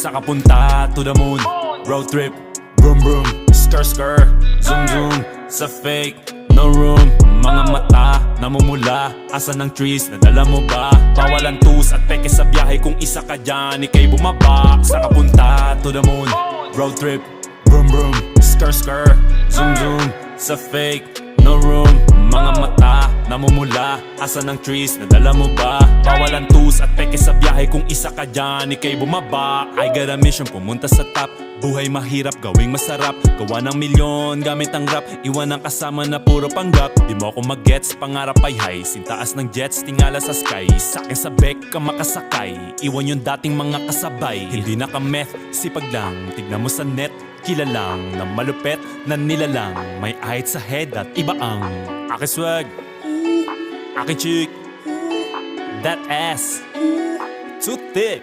Sa kapunta to the moon, road trip, vroom vroom, skr skr, zoom zoom. Sa fake, no room. Mga mata, namumula. Asa ng trees, nadala mo ba? Bawalan tus at peke sa biyahe. Kung isa ka dyan, ikay bumaba. Sa kapunta to the moon, road trip, vroom vroom, skr skr, zoom zoom. Sa fake, no room. Mga mata, namumula. Asa ng trees, nadala mo ba? Bawalan tus at peke sa biyahe. Kung isa ka dyan, ikay bumaba. I got a mission, pumunta sa top. Buhay mahirap, gawing masarap. Gawa ng milyon, gamit ang rap. Iwan ang kasama na puro panggap. Di mo ako mag-gets, pangarap ay high. Sintaas ng jets, tingala sa sky. Sa'kin sa bek ka makasakay. Iwan yung dating mga kasabay. Hindi na ka-meth, sipag lang. Tignan mo sa net, kilalang na malupet na nilalang. May ahit sa head at iba ang aking swag, aking chick, that ass, too thick.